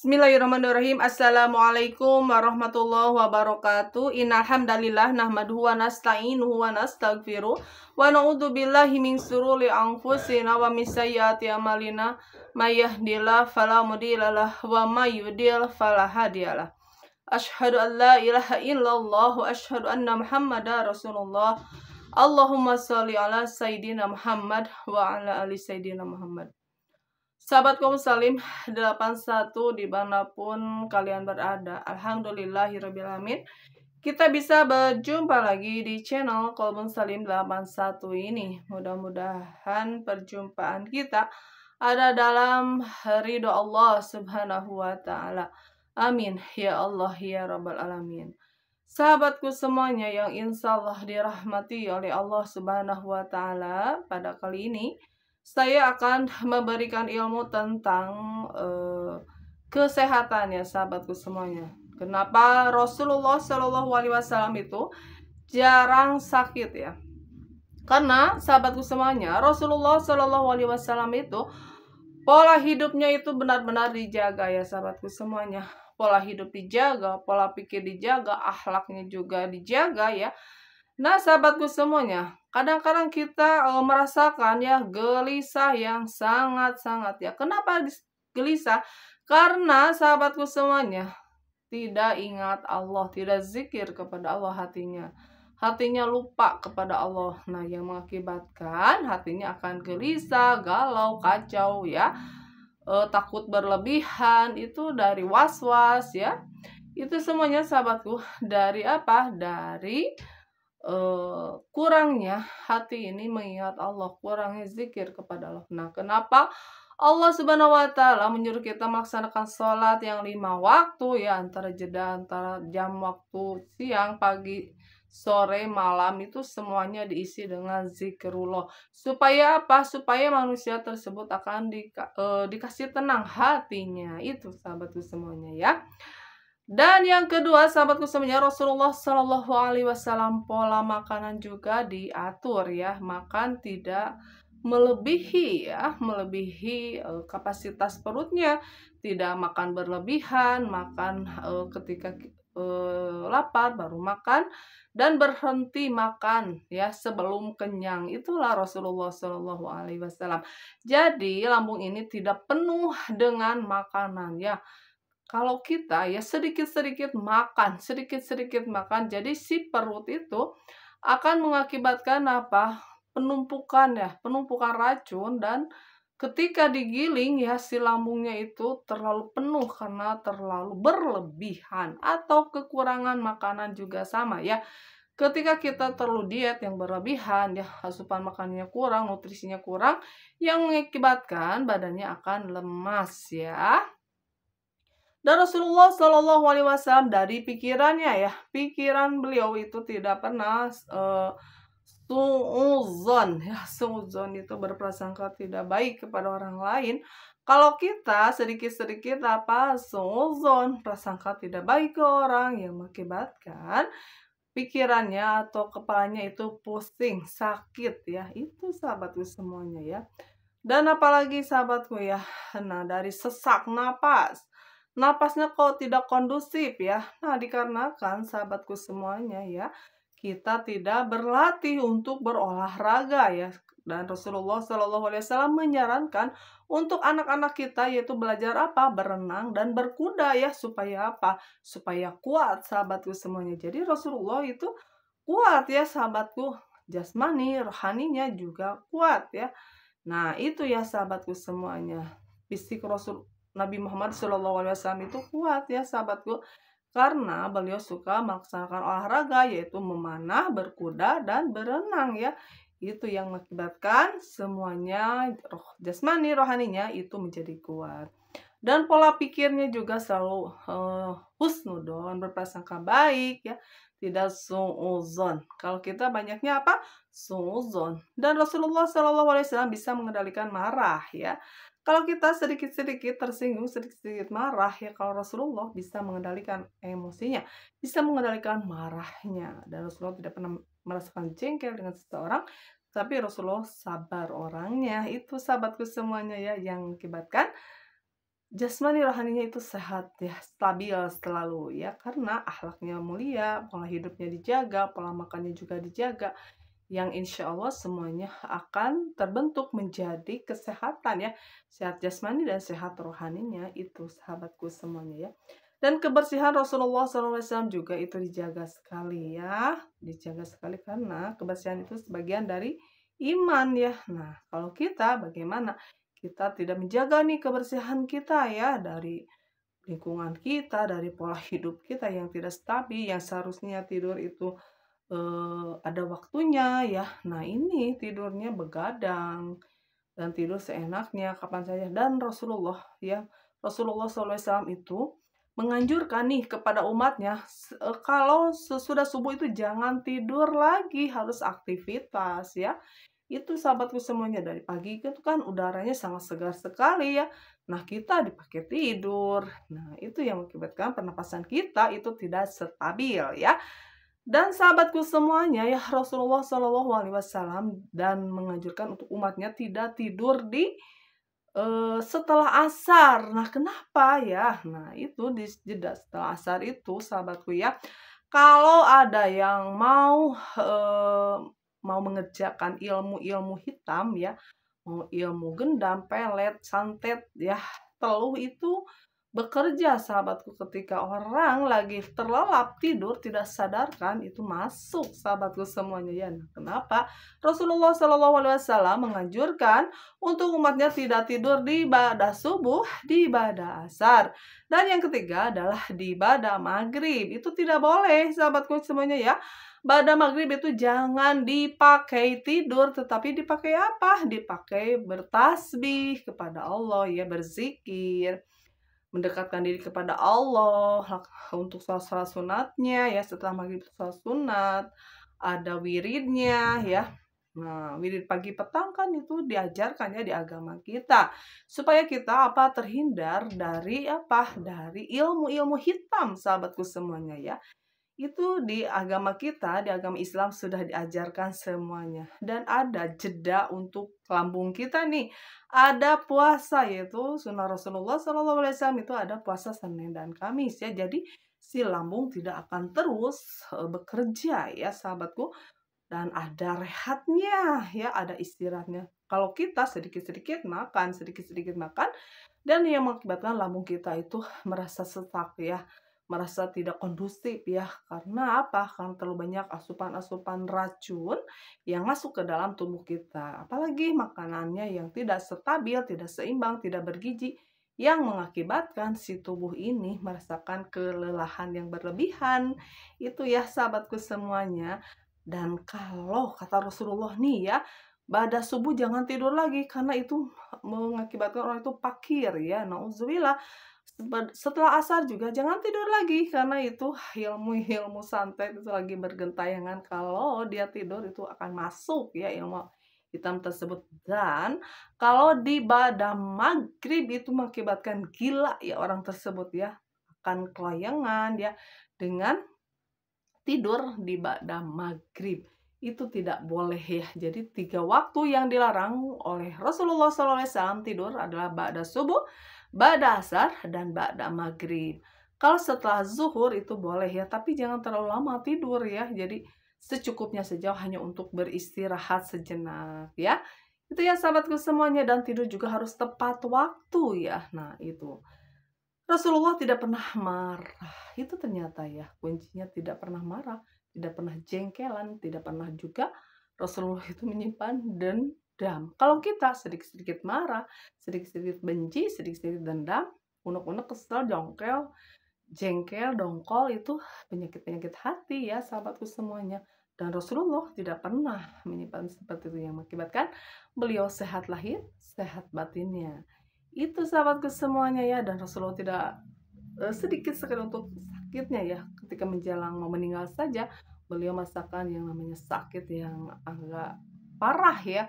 Bismillahirrahmanirrahim. Assalamualaikum warahmatullahi wabarakatuh. Innal hamdalillah nahmaduhu wa nasta'inuhu wa nastaghfiruh wa na'udzu billahi min shururi anfusina wa min sayyiati a'malina. May yahdihillahu fala mudhillalah wa may yudhlil fala hadiyalah. Asyhadu an la ilaha illallah wa asyhadu anna Muhammadar Rasulullah. Allahumma sholli ala sayyidina Muhammad wa ala ali sayyidina Muhammad. Sahabat kaum muslim 81 dimanapun kalian berada, alhamdulillahirrabbilalamin, kita bisa berjumpa lagi di channel Kaum Muslim 81 ini. Mudah-mudahan perjumpaan kita ada dalam ridho Allah subhanahu wa ta'ala. Amin ya Allah ya rabbal alamin. Sahabatku semuanya yang insya Allah dirahmati oleh Allah subhanahu wa ta'ala, pada kali ini saya akan memberikan ilmu tentang kesehatan ya sahabatku semuanya. Kenapa Rasulullah Shallallahu Alaihi Wasallam itu jarang sakit ya? Karena sahabatku semuanya, Rasulullah Shallallahu Alaihi Wasallam itu pola hidupnya itu benar-benar dijaga ya sahabatku semuanya. Pola hidup dijaga, pola pikir dijaga, akhlaknya juga dijaga ya. Nah sahabatku semuanya, kadang-kadang kita merasakan ya gelisah yang sangat-sangat ya. Kenapa gelisah? Karena sahabatku semuanya tidak ingat Allah, tidak zikir kepada Allah hatinya. Hatinya lupa kepada Allah. Nah yang mengakibatkan hatinya akan gelisah, galau, kacau ya. Takut berlebihan, itu dari was-was ya. Itu semuanya sahabatku dari apa? Dari kurangnya hati ini mengingat Allah, kurangnya zikir kepada Allah. Nah, kenapa Allah Subhanahu wa ta'ala menyuruh kita melaksanakan sholat yang 5 waktu ya, antara jeda antara jam waktu siang, pagi, sore, malam, itu semuanya diisi dengan zikrullah. Supaya apa? Supaya manusia tersebut akan dikasih tenang hatinya. Itu sahabatku semuanya ya. Dan yang kedua sahabatku semuanya, Rasulullah Shallallahu Alaihi Wasallam pola makanan juga diatur ya, makan tidak melebihi ya, melebihi kapasitas perutnya, tidak makan berlebihan, makan ketika lapar baru makan, dan berhenti makan ya sebelum kenyang. Itulah Rasulullah Shallallahu Alaihi Wasallam. Jadi lambung ini tidak penuh dengan makanan ya. Kalau kita ya sedikit-sedikit makan, jadi si perut itu akan mengakibatkan apa? Penumpukan ya, penumpukan racun, dan ketika digiling ya si lambungnya itu terlalu penuh karena terlalu berlebihan, atau kekurangan makanan juga sama ya. Ketika kita terlalu diet yang berlebihan ya, asupan makannya kurang, nutrisinya kurang, yang mengakibatkan badannya akan lemas ya. Dan Rasulullah Shallallahu Alaihi Wasallam dari pikirannya ya, pikiran beliau itu tidak pernah suuzon ya, suuzon itu berprasangka tidak baik kepada orang lain. Kalau kita sedikit-sedikit apa suuzon, prasangka tidak baik ke orang, yang mengakibatkan pikirannya atau kepalanya itu pusing, sakit ya. Itu sahabatku semuanya ya. Dan apalagi sahabatku ya, nah dari sesak napas. Napasnya kok tidak kondusif ya. Nah, dikarenakan sahabatku semuanya ya, kita tidak berlatih untuk berolahraga ya. Dan Rasulullah Shallallahu Alaihi Wasallam menyarankan untuk anak-anak kita yaitu belajar apa? Berenang dan berkuda ya, supaya apa? Supaya kuat sahabatku semuanya. Jadi Rasulullah itu kuat ya sahabatku. Jasmani, rohaninya juga kuat ya. Nah, itu ya sahabatku semuanya. Fisik Nabi Muhammad SAW itu kuat ya sahabatku, karena beliau suka melaksanakan olahraga yaitu memanah, berkuda, dan berenang ya. Itu yang mengakibatkan semuanya jasmani rohaninya itu menjadi kuat. Dan pola pikirnya juga selalu husnudon, berprasangka baik ya, tidak suuzon. Kalau kita banyaknya apa? Suuzon. Dan Rasulullah SAW bisa mengendalikan marah ya. Kalau kita sedikit-sedikit tersinggung, sedikit-sedikit marah ya, kalau Rasulullah bisa mengendalikan emosinya, bisa mengendalikan marahnya. Dan Rasulullah tidak pernah merasakan jengkel dengan seseorang, tapi Rasulullah sabar orangnya. Itu sahabatku semuanya ya, yang mengakibatkan jasmani rohaninya itu sehat ya, stabil selalu ya, karena akhlaknya mulia, pola hidupnya dijaga, pola makannya juga dijaga, yang insya Allah semuanya akan terbentuk menjadi kesehatan ya, sehat jasmani dan sehat rohaninya itu sahabatku semuanya ya. Dan kebersihan Rasulullah SAW juga itu dijaga sekali ya, dijaga sekali karena kebersihan itu sebagian dari iman ya. Nah, kalau kita bagaimana? Kita tidak menjaga nih kebersihan kita ya, dari lingkungan kita, dari pola hidup kita yang tidak stabil, yang seharusnya tidur itu ada waktunya ya. Nah, ini tidurnya begadang dan tidur seenaknya kapan saja. Dan Rasulullah ya, Rasulullah SAW itu menganjurkan nih kepada umatnya, kalau sesudah subuh itu jangan tidur lagi, harus aktivitas ya. Itu sahabatku semuanya, dari pagi itu kan udaranya sangat segar sekali ya. Nah, kita dipakai tidur. Nah, itu yang mengakibatkan pernapasan kita itu tidak stabil ya. Dan sahabatku semuanya ya, Rasulullah SAW dan menganjurkan untuk umatnya tidak tidur di setelah asar. Nah, kenapa ya? Nah, itu di jeda setelah asar itu sahabatku ya, kalau ada yang mau mengerjakan ilmu-ilmu hitam ya, mau ilmu gendam, pelet, santet ya, teluh itu bekerja sahabatku, ketika orang lagi terlelap tidur tidak sadarkan itu masuk sahabatku semuanya ya. Nah, kenapa? Rasulullah SAW menganjurkan untuk umatnya tidak tidur di ibadah subuh, di ibadah asar. Dan yang ketiga adalah di ibadah maghrib. Itu tidak boleh sahabatku semuanya ya. Pada maghrib itu jangan dipakai tidur, tetapi dipakai apa? Dipakai bertasbih kepada Allah ya, berzikir, mendekatkan diri kepada Allah, untuk sholat sunatnya ya, setelah maghrib sholat sunat, ada wiridnya ya. Nah, wirid pagi petang kan itu diajarkan ya di agama kita. Supaya kita apa? Terhindar dari apa? Dari ilmu-ilmu hitam sahabatku semuanya ya. Itu di agama kita, di agama Islam sudah diajarkan semuanya. Dan ada jeda untuk lambung kita nih. Ada puasa, yaitu sunnah Rasulullah SAW itu ada puasa Senin dan Kamis ya. Jadi si lambung tidak akan terus bekerja ya sahabatku. Dan ada rehatnya ya, ada istirahatnya. Kalau kita sedikit-sedikit makan, sedikit-sedikit makan, dan yang mengakibatkan lambung kita itu merasa sesak ya, merasa tidak kondusif ya. Karena apa? Karena terlalu banyak asupan-asupan racun yang masuk ke dalam tubuh kita. Apalagi makanannya yang tidak stabil, tidak seimbang, tidak bergizi, yang mengakibatkan si tubuh ini merasakan kelelahan yang berlebihan. Itu ya sahabatku semuanya. Dan kalau kata Rasulullah nih ya, pada subuh jangan tidur lagi karena itu mengakibatkan orang itu pakir ya, nauzubillah. Setelah asar juga jangan tidur lagi karena itu ilmu-ilmu santet itu lagi bergentayangan, kalau dia tidur itu akan masuk ya ilmu hitam tersebut. Dan kalau di pada maghrib itu mengakibatkan gila ya orang tersebut ya, akan kelayangan ya, dengan tidur di ba'da maghrib. Itu tidak boleh ya. Jadi 3 waktu yang dilarang oleh Rasulullah SAW tidur adalah ba'da subuh, ba'da asar, dan ba'da maghrib. Kalau setelah zuhur itu boleh ya, tapi jangan terlalu lama tidur ya. Jadi secukupnya saja, hanya untuk beristirahat sejenak ya. Itu ya sahabatku semuanya, dan tidur juga harus tepat waktu ya. Nah, itu. Rasulullah tidak pernah marah. Itu ternyata ya kuncinya, tidak pernah marah, tidak pernah jengkelan, tidak pernah juga Rasulullah itu menyimpan dendam. Kalau kita sedikit-sedikit marah, sedikit-sedikit benci, sedikit-sedikit dendam, unek-unek, kesel, jengkel, dongkol, itu penyakit-penyakit hati ya sahabatku semuanya. Dan Rasulullah tidak pernah menyimpan seperti itu, yang mengakibatkan beliau sehat lahir, sehat batinnya. Itu sahabatku semuanya ya. Dan Rasulullah tidak sedikit sekali untuk sakitnya ya, ketika menjelang mau meninggal saja beliau merasakan yang namanya sakit yang agak parah ya.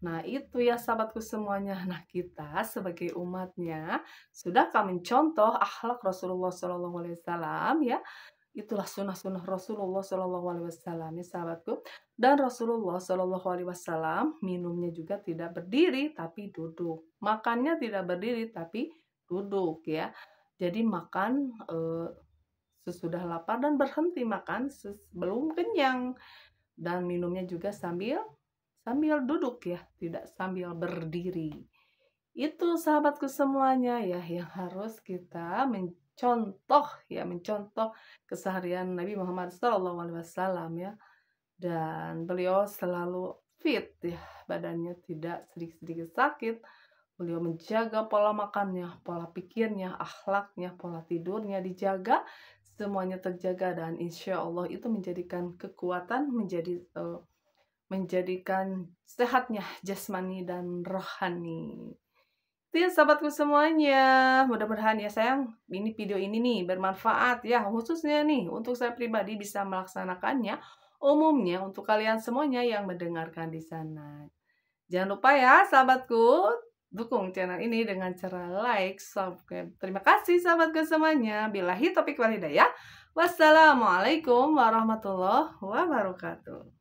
Nah, itu ya sahabatku semuanya. Nah, kita sebagai umatnya sudahkah mencontoh akhlak Rasulullah SAW ya? Itulah sunnah-sunnah Rasulullah SAW ya sahabatku. Dan Rasulullah SAW minumnya juga tidak berdiri tapi duduk. Makannya tidak berdiri tapi duduk ya. Jadi makan sesudah lapar dan berhenti makan sebelum kenyang, dan minumnya juga sambil sambil duduk ya, tidak sambil berdiri. Itu sahabatku semuanya ya yang harus kita mencontoh ya, mencontoh keseharian Nabi Muhammad SAW ya. Dan beliau selalu fit ya, badannya tidak sedikit-sedikit sakit. Beliau menjaga pola makannya, pola pikirnya, akhlaknya, pola tidurnya dijaga, semuanya terjaga, dan insya Allah itu menjadikan kekuatan, menjadikan sehatnya jasmani dan rohani. Itu ya sahabatku semuanya. Mudah-mudahan ya sayang, ini video ini nih bermanfaat ya, khususnya nih untuk saya pribadi bisa melaksanakannya. Umumnya untuk kalian semuanya yang mendengarkan di sana. Jangan lupa ya sahabatku, dukung channel ini dengan cara like, subscribe. Terima kasih sahabatku semuanya. Billahi taufiq wal hidayah. Wassalamualaikum warahmatullahi wabarakatuh.